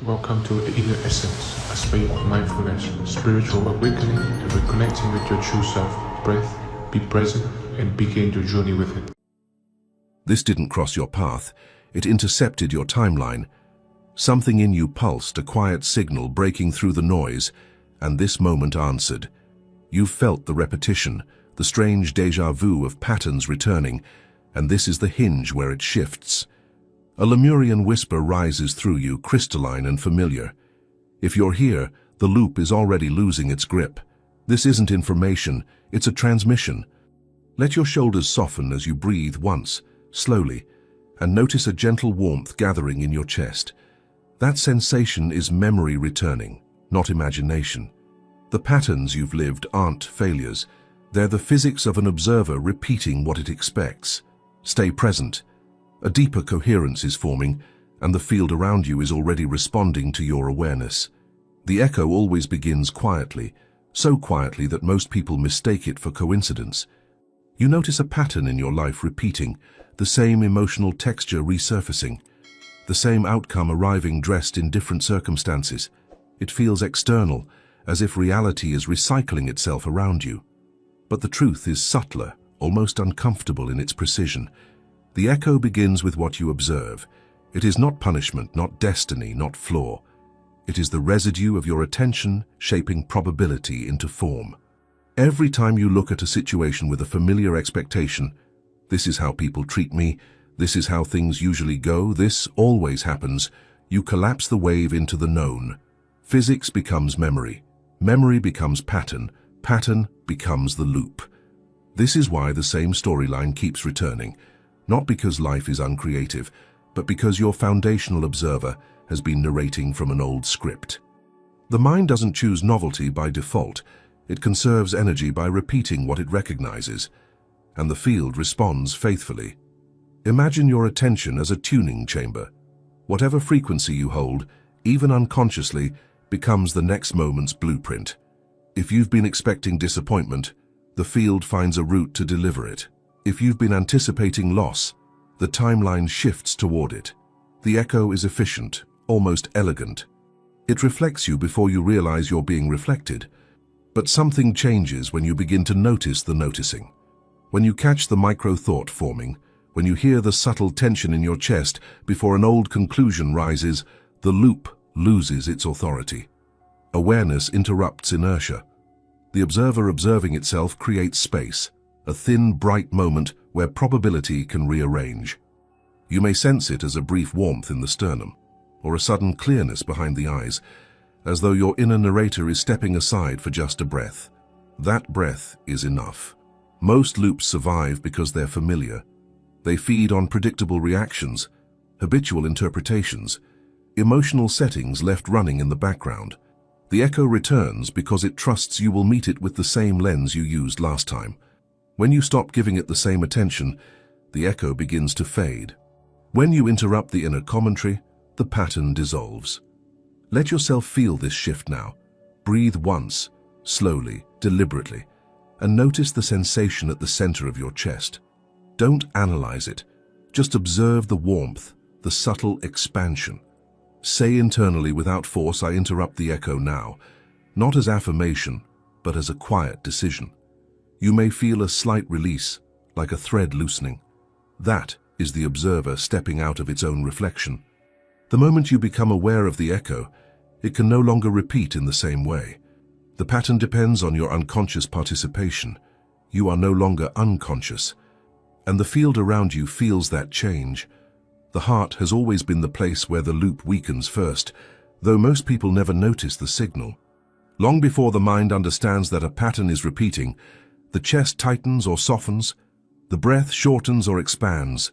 Welcome to the Inner Essence, a space of mindfulness, spiritual awakening, and reconnecting with your true self. Breath, be present, and begin your journey with it. This didn't cross your path. It intercepted your timeline. Something in you pulsed, a quiet signal breaking through the noise, and this moment answered. You felt the repetition, the strange déjà vu of patterns returning, and this is the hinge where it shifts. A Lemurian whisper rises through you, crystalline and familiar. If you're here, the loop is already losing its grip. This isn't information, it's a transmission. Let your shoulders soften as you breathe once, slowly, and notice a gentle warmth gathering in your chest. That sensation is memory returning, not imagination. The patterns you've lived aren't failures. They're the physics of an observer repeating what it expects. Stay present. A deeper coherence is forming, and the field around you is already responding to your awareness. The echo always begins quietly, so quietly that most people mistake it for coincidence. You notice a pattern in your life repeating, the same emotional texture resurfacing, the same outcome arriving dressed in different circumstances. It feels external, as if reality is recycling itself around you. But the truth is subtler, almost uncomfortable in its precision. The echo begins with what you observe. It is not punishment, not destiny, not flaw. It is the residue of your attention shaping probability into form. Every time you look at a situation with a familiar expectation, this is how people treat me, this is how things usually go, this always happens, you collapse the wave into the known. Physics becomes memory. Memory becomes pattern. Pattern becomes the loop. This is why the same storyline keeps returning. Not because life is uncreative, but because your foundational observer has been narrating from an old script. The mind doesn't choose novelty by default. It conserves energy by repeating what it recognizes, and the field responds faithfully. Imagine your attention as a tuning chamber. Whatever frequency you hold, even unconsciously, becomes the next moment's blueprint. If you've been expecting disappointment, the field finds a route to deliver it. If you've been anticipating loss, the timeline shifts toward it. The echo is efficient, almost elegant. It reflects you before you realize you're being reflected. But something changes when you begin to notice the noticing. When you catch the micro-thought forming, when you hear the subtle tension in your chest before an old conclusion rises, the loop loses its authority. Awareness interrupts inertia. The observer observing itself creates space, a thin, bright moment where probability can rearrange. You may sense it as a brief warmth in the sternum, or a sudden clearness behind the eyes, as though your inner narrator is stepping aside for just a breath. That breath is enough. Most loops survive because they're familiar. They feed on predictable reactions, habitual interpretations, emotional settings left running in the background. The echo returns because it trusts you will meet it with the same lens you used last time. When you stop giving it the same attention, the echo begins to fade. When you interrupt the inner commentary, the pattern dissolves. Let yourself feel this shift now. Breathe once, slowly, deliberately, and notice the sensation at the center of your chest. Don't analyze it. Just observe the warmth, the subtle expansion. Say internally without force, I interrupt the echo now, not as affirmation, but as a quiet decision. You may feel a slight release, like a thread loosening. That is the observer stepping out of its own reflection. The moment you become aware of the echo, it can no longer repeat in the same way. The pattern depends on your unconscious participation. You are no longer unconscious, and the field around you feels that change. The heart has always been the place where the loop weakens first, though most people never notice the signal. Long before the mind understands that a pattern is repeating, the chest tightens or softens, the breath shortens or expands.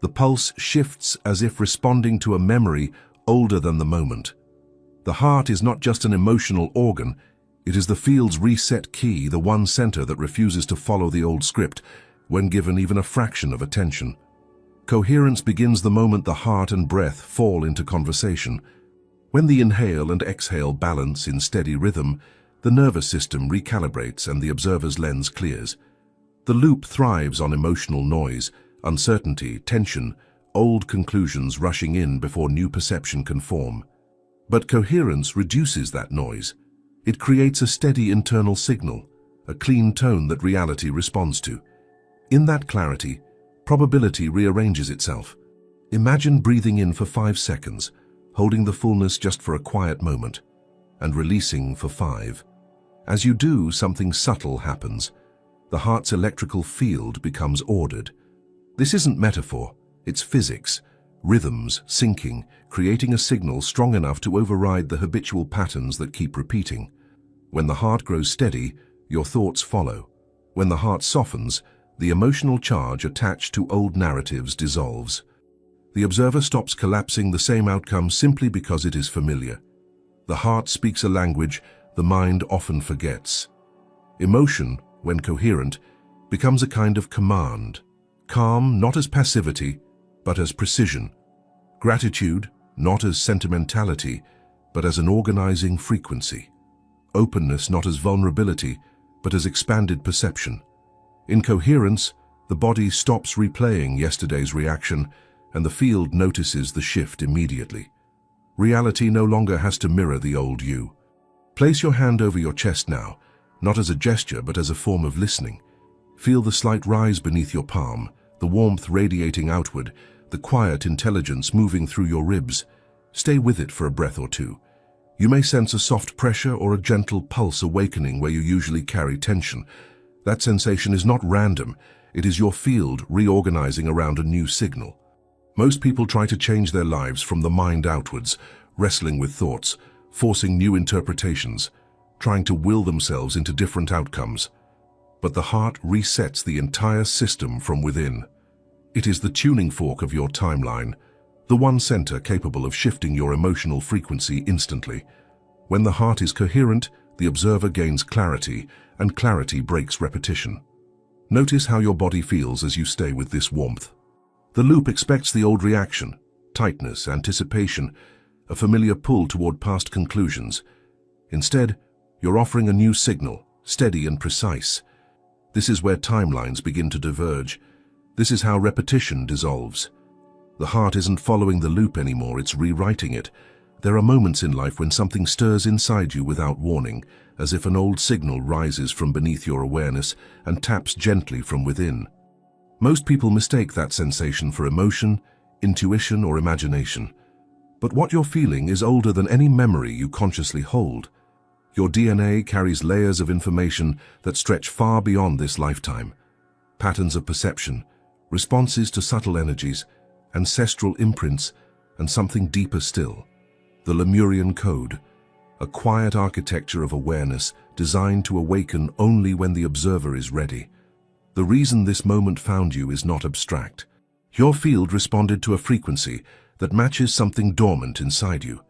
The pulse shifts as if responding to a memory older than the moment. The heart is not just an emotional organ, it is the field's reset key, the one center that refuses to follow the old script when given even a fraction of attention. Coherence begins the moment the heart and breath fall into conversation. When the inhale and exhale balance in steady rhythm, the nervous system recalibrates and the observer's lens clears. The loop thrives on emotional noise, uncertainty, tension, old conclusions rushing in before new perception can form. But coherence reduces that noise. It creates a steady internal signal, a clean tone that reality responds to. In that clarity, probability rearranges itself. Imagine breathing in for 5 seconds, holding the fullness just for a quiet moment, and releasing for 5. As you do, something subtle happens. The heart's electrical field becomes ordered. This isn't metaphor, it's physics. Rhythms syncing, creating a signal strong enough to override the habitual patterns that keep repeating. When the heart grows steady, your thoughts follow. When the heart softens, the emotional charge attached to old narratives dissolves. The observer stops collapsing the same outcome simply because it is familiar. The heart speaks a language the mind often forgets. Emotion, when coherent, becomes a kind of command. Calm not as passivity, but as precision. Gratitude, not as sentimentality, but as an organizing frequency. Openness not as vulnerability, but as expanded perception. In coherence, the body stops replaying yesterday's reaction, and the field notices the shift immediately. Reality no longer has to mirror the old you. Place your hand over your chest now, not as a gesture but as a form of listening. Feel the slight rise beneath your palm, the warmth radiating outward, the quiet intelligence moving through your ribs. Stay with it for a breath or two. You may sense a soft pressure or a gentle pulse awakening where you usually carry tension. That sensation is not random. It is your field reorganizing around a new signal. Most people try to change their lives from the mind outwards, wrestling with thoughts, forcing new interpretations, trying to will themselves into different outcomes. But the heart resets the entire system from within. It is the tuning fork of your timeline, the one center capable of shifting your emotional frequency instantly. When the heart is coherent, the observer gains clarity, and clarity breaks repetition. Notice how your body feels as you stay with this warmth. The loop expects the old reaction, tightness, anticipation, a familiar pull toward past conclusions. Instead, you're offering a new signal, steady and precise. This is where timelines begin to diverge. This is how repetition dissolves. The heart isn't following the loop anymore, it's rewriting it. There are moments in life when something stirs inside you without warning, as if an old signal rises from beneath your awareness and taps gently from within. Most people mistake that sensation for emotion, intuition, or imagination. But what you're feeling is older than any memory you consciously hold. Your DNA carries layers of information that stretch far beyond this lifetime. Patterns of perception, responses to subtle energies, ancestral imprints, and something deeper still. The Lemurian code, a quiet architecture of awareness designed to awaken only when the observer is ready. The reason this moment found you is not abstract. Your field responded to a frequency that matches something dormant inside you.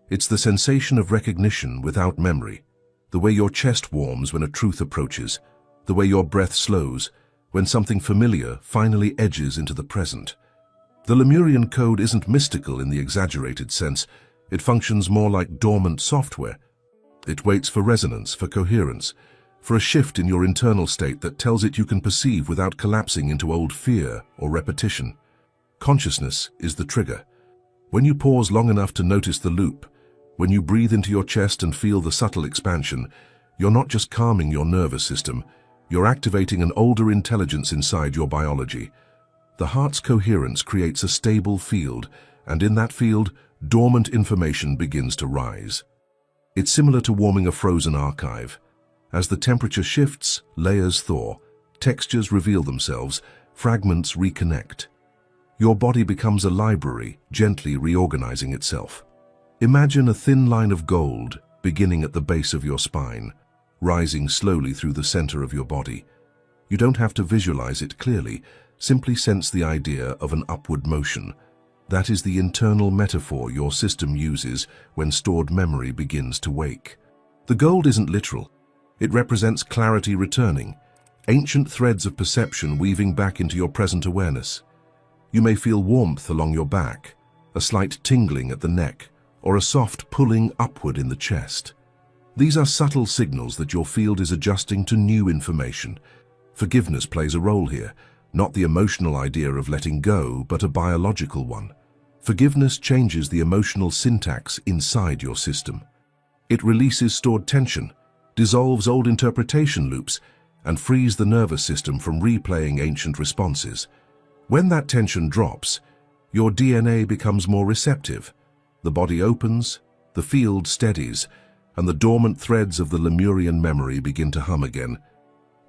It's the sensation of recognition without memory, the way your chest warms when a truth approaches, the way your breath slows when something familiar finally edges into the present. The Lemurian code isn't mystical in the exaggerated sense. It functions more like dormant software. It waits for resonance, for coherence, for a shift in your internal state that tells it you can perceive without collapsing into old fear or repetition. Consciousness is the trigger. When you pause long enough to notice the loop, when you breathe into your chest and feel the subtle expansion, you're not just calming your nervous system, you're activating an older intelligence inside your biology. The heart's coherence creates a stable field, and in that field, dormant information begins to rise. It's similar to warming a frozen archive. As the temperature shifts, layers thaw, textures reveal themselves, fragments reconnect. Your body becomes a library, gently reorganizing itself. Imagine a thin line of gold beginning at the base of your spine, rising slowly through the center of your body. You don't have to visualize it clearly, simply sense the idea of an upward motion. That is the internal metaphor your system uses when stored memory begins to wake. The gold isn't literal. It represents clarity returning, ancient threads of perception weaving back into your present awareness. You may feel warmth along your back, a slight tingling at the neck, or a soft pulling upward in the chest. These are subtle signals that your field is adjusting to new information. Forgiveness plays a role here, not the emotional idea of letting go, but a biological one. Forgiveness changes the emotional syntax inside your system. It releases stored tension, dissolves old interpretation loops, and frees the nervous system from replaying ancient responses. When that tension drops, your DNA becomes more receptive. The body opens, the field steadies, and the dormant threads of the Lemurian memory begin to hum again.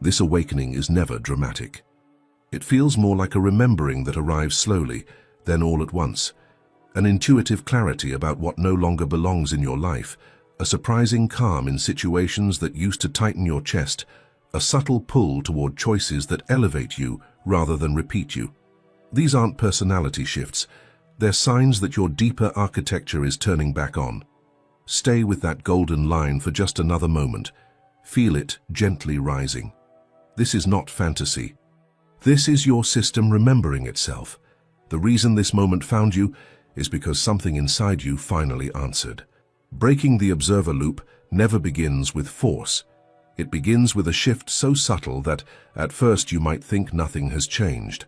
This awakening is never dramatic. It feels more like a remembering that arrives slowly, then all at once. An intuitive clarity about what no longer belongs in your life, a surprising calm in situations that used to tighten your chest, a subtle pull toward choices that elevate you rather than repeat you. These aren't personality shifts. They're signs that your deeper architecture is turning back on. Stay with that golden line for just another moment. Feel it gently rising. This is not fantasy. This is your system remembering itself. The reason this moment found you is because something inside you finally answered. Breaking the observer loop never begins with force. It begins with a shift so subtle that, at first, you might think nothing has changed.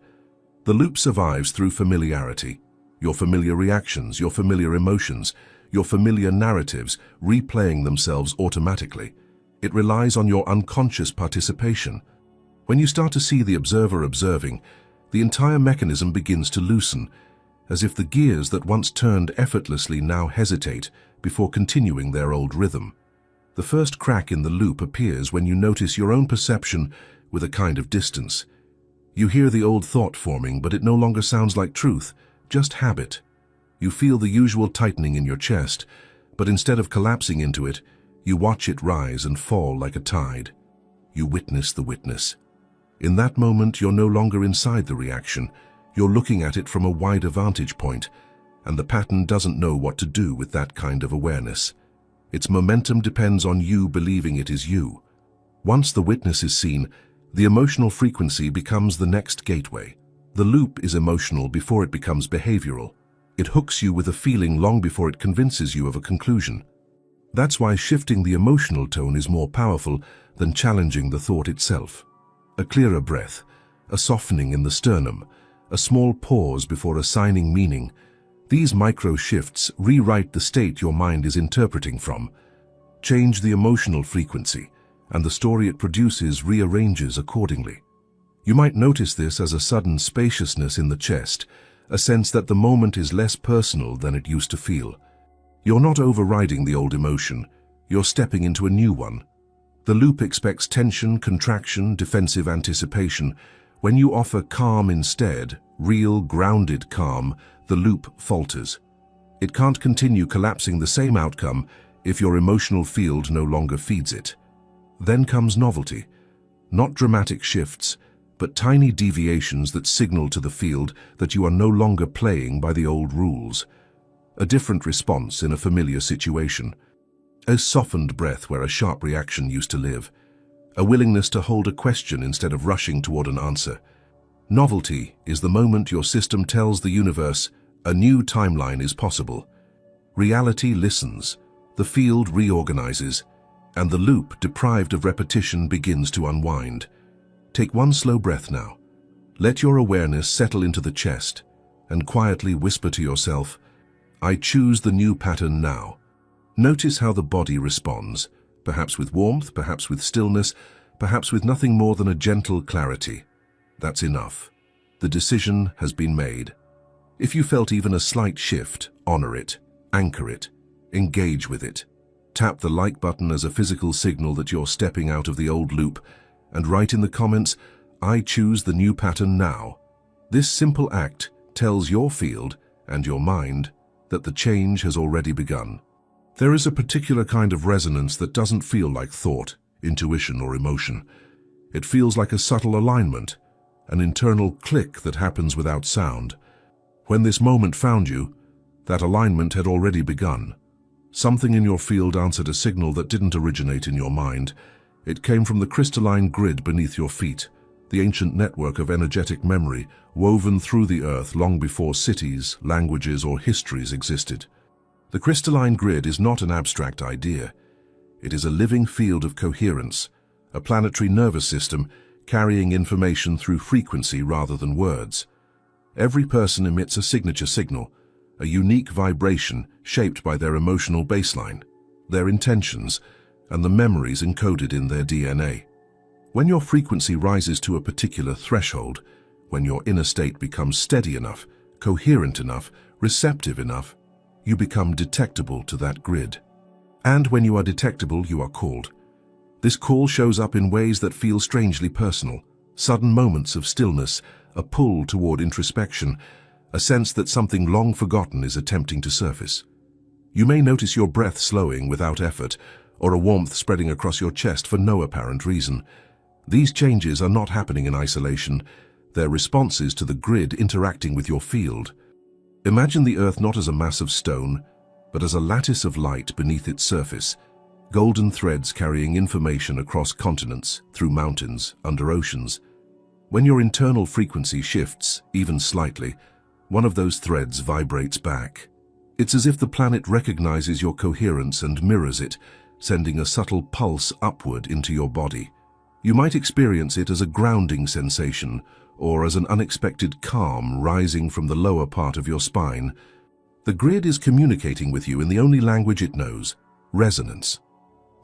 The loop survives through familiarity. Your familiar reactions, your familiar emotions, your familiar narratives replaying themselves automatically. It relies on your unconscious participation. When you start to see the observer observing, the entire mechanism begins to loosen, as if the gears that once turned effortlessly now hesitate before continuing their old rhythm. The first crack in the loop appears when you notice your own perception with a kind of distance. You hear the old thought forming, but it no longer sounds like truth, just habit. You feel the usual tightening in your chest, but instead of collapsing into it, you watch it rise and fall like a tide. You witness the witness. In that moment, you're no longer inside the reaction. You're looking at it from a wider vantage point, and the pattern doesn't know what to do with that kind of awareness. Its momentum depends on you believing it is you. Once the witness is seen, the emotional frequency becomes the next gateway. The loop is emotional before it becomes behavioral. It hooks you with a feeling long before it convinces you of a conclusion. That's why shifting the emotional tone is more powerful than challenging the thought itself. A clearer breath, a softening in the sternum, a small pause before assigning meaning. These micro shifts rewrite the state your mind is interpreting from. Change the emotional frequency, and the story it produces rearranges accordingly. You might notice this as a sudden spaciousness in the chest, a sense that the moment is less personal than it used to feel. You're not overriding the old emotion, you're stepping into a new one. The loop expects tension, contraction, defensive anticipation. When you offer calm instead, real, grounded calm, the loop falters. It can't continue collapsing the same outcome if your emotional field no longer feeds it. Then comes novelty. Not dramatic shifts, but tiny deviations that signal to the field that you are no longer playing by the old rules. A different response in a familiar situation. A softened breath where a sharp reaction used to live. A willingness to hold a question instead of rushing toward an answer. Novelty is the moment your system tells the universe a new timeline is possible. Reality listens, the field reorganizes, and the loop, deprived of repetition, begins to unwind. Take one slow breath now. Let your awareness settle into the chest and quietly whisper to yourself, I choose the new pattern now. Notice how the body responds, perhaps with warmth, perhaps with stillness, perhaps with nothing more than a gentle clarity. That's enough. The decision has been made. If you felt even a slight shift, honor it, anchor it, engage with it. Tap the like button as a physical signal that you're stepping out of the old loop, and write in the comments, I choose the new pattern now. This simple act tells your field and your mind that the change has already begun. There is a particular kind of resonance that doesn't feel like thought, intuition, or emotion. It feels like a subtle alignment, an internal click that happens without sound. When this moment found you, that alignment had already begun. Something in your field answered a signal that didn't originate in your mind. It came from the crystalline grid beneath your feet, the ancient network of energetic memory woven through the earth long before cities, languages, or histories existed. The crystalline grid is not an abstract idea. It is a living field of coherence, a planetary nervous system carrying information through frequency rather than words. Every person emits a signature signal, a unique vibration shaped by their emotional baseline, their intentions, and the memories encoded in their DNA. When your frequency rises to a particular threshold, when your inner state becomes steady enough, coherent enough, receptive enough, you become detectable to that grid. And when you are detectable, you are called. This call shows up in ways that feel strangely personal, sudden moments of stillness, a pull toward introspection, a sense that something long forgotten is attempting to surface. You may notice your breath slowing without effort, or a warmth spreading across your chest for no apparent reason. These changes are not happening in isolation. They're responses to the grid interacting with your field. Imagine the Earth not as a mass of stone, but as a lattice of light beneath its surface, golden threads carrying information across continents, through mountains, under oceans. When your internal frequency shifts, even slightly, one of those threads vibrates back. It's as if the planet recognizes your coherence and mirrors it, sending a subtle pulse upward into your body. You might experience it as a grounding sensation, or as an unexpected calm rising from the lower part of your spine. The grid is communicating with you in the only language it knows, resonance.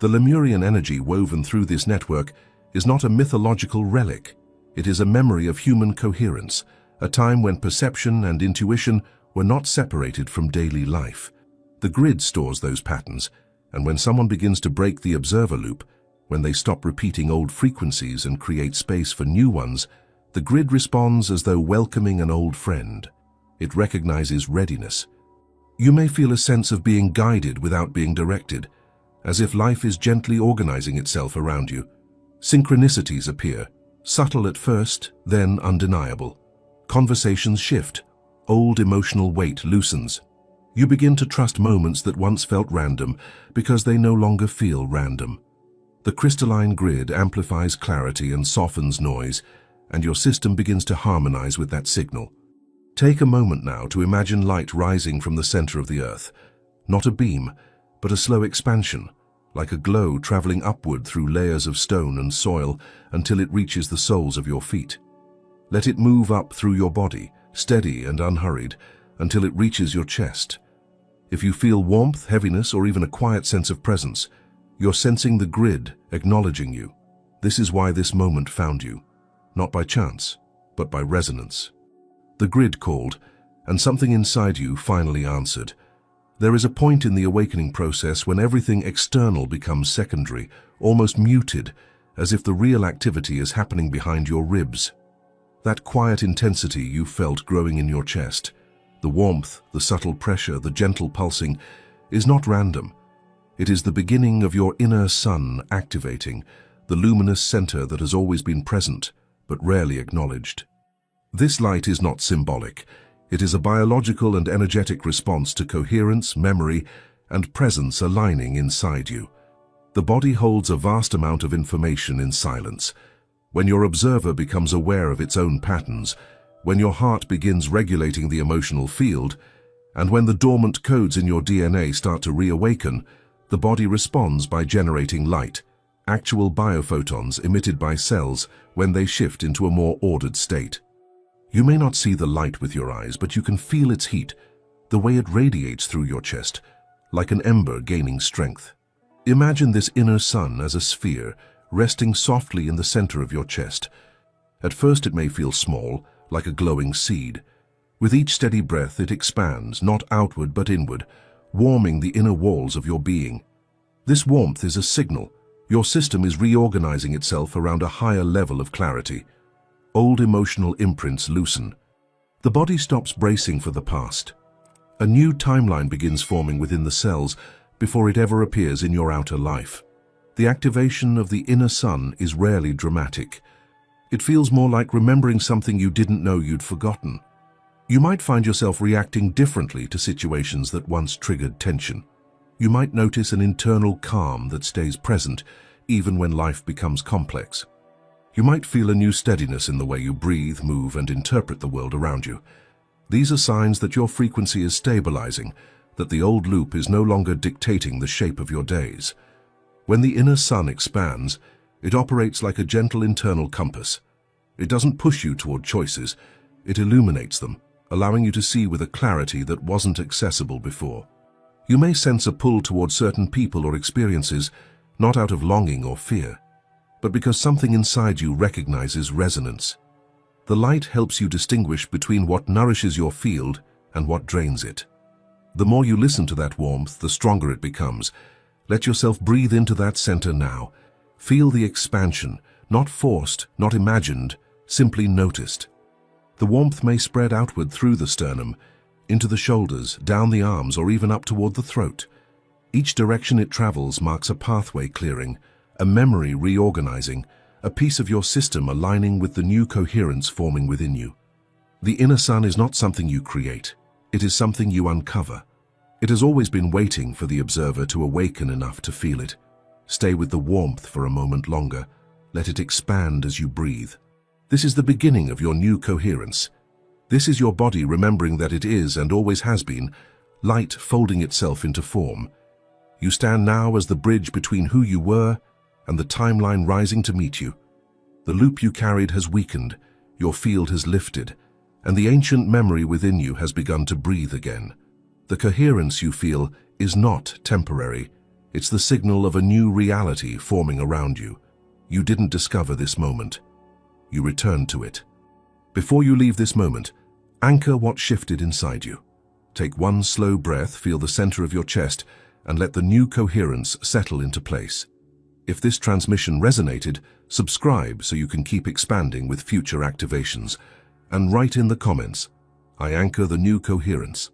The Lemurian energy woven through this network is not a mythological relic. It is a memory of human coherence, a time when perception and intuition were not separated from daily life. The grid stores those patterns, and when someone begins to break the observer loop, when they stop repeating old frequencies and create space for new ones, the grid responds as though welcoming an old friend. It recognizes readiness. You may feel a sense of being guided without being directed, as if life is gently organizing itself around you. Synchronicities appear, subtle at first, then undeniable. Conversations shift. Old emotional weight loosens. You begin to trust moments that once felt random because they no longer feel random. The crystalline grid amplifies clarity and softens noise, and your system begins to harmonize with that signal. Take a moment now to imagine light rising from the center of the Earth. Not a beam, but a slow expansion, like a glow traveling upward through layers of stone and soil until it reaches the soles of your feet. Let it move up through your body, steady and unhurried, until it reaches your chest. If you feel warmth, heaviness, or even a quiet sense of presence, you're sensing the grid acknowledging you. This is why this moment found you, not by chance, but by resonance. The grid called, and something inside you finally answered. There is a point in the awakening process when everything external becomes secondary, almost muted, as if the real activity is happening behind your ribs. That quiet intensity you felt growing in your chest, the warmth, the subtle pressure, the gentle pulsing, is not random. It is the beginning of your inner sun activating, the luminous center that has always been present, but rarely acknowledged. This light is not symbolic. It is a biological and energetic response to coherence, memory, and presence aligning inside you. The body holds a vast amount of information in silence. When your observer becomes aware of its own patterns, when your heart begins regulating the emotional field, and when the dormant codes in your DNA start to reawaken, the body responds by generating light, actual biophotons emitted by cells when they shift into a more ordered state. You may not see the light with your eyes, but you can feel its heat, the way it radiates through your chest, like an ember gaining strength. Imagine this inner sun as a sphere, resting softly in the center of your chest. At first it may feel small, like a glowing seed. With each steady breath it expands, not outward but inward, warming the inner walls of your being. This warmth is a signal. Your system is reorganizing itself around a higher level of clarity. Old emotional imprints loosen. The body stops bracing for the past. A new timeline begins forming within the cells before it ever appears in your outer life. The activation of the inner sun is rarely dramatic. It feels more like remembering something you didn't know you'd forgotten. You might find yourself reacting differently to situations that once triggered tension. You might notice an internal calm that stays present even when life becomes complex. You might feel a new steadiness in the way you breathe, move, and interpret the world around you. These are signs that your frequency is stabilizing, that the old loop is no longer dictating the shape of your days. When the inner sun expands, it operates like a gentle internal compass. It doesn't push you toward choices, it illuminates them, allowing you to see with a clarity that wasn't accessible before. You may sense a pull towards certain people or experiences, not out of longing or fear, but because something inside you recognizes resonance. The light helps you distinguish between what nourishes your field and what drains it. The more you listen to that warmth, the stronger it becomes. Let yourself breathe into that center now. Feel the expansion, not forced, not imagined, simply noticed. The warmth may spread outward through the sternum, into the shoulders, down the arms, or even up toward the throat. Each direction it travels marks a pathway clearing, a memory reorganizing, a piece of your system aligning with the new coherence forming within you. The inner sun is not something you create. It is something you uncover. It has always been waiting for the observer to awaken enough to feel it. Stay with the warmth for a moment longer. Let it expand as you breathe. This is the beginning of your new coherence. This is your body remembering that it is, and always has been, light folding itself into form. You stand now as the bridge between who you were and the timeline rising to meet you. The loop you carried has weakened, your field has lifted, and the ancient memory within you has begun to breathe again. The coherence you feel is not temporary. It's the signal of a new reality forming around you. You didn't discover this moment. You returned to it. Before you leave this moment, anchor what shifted inside you. Take one slow breath, feel the center of your chest, and let the new coherence settle into place. If this transmission resonated, subscribe so you can keep expanding with future activations. And write in the comments, I anchor the new coherence.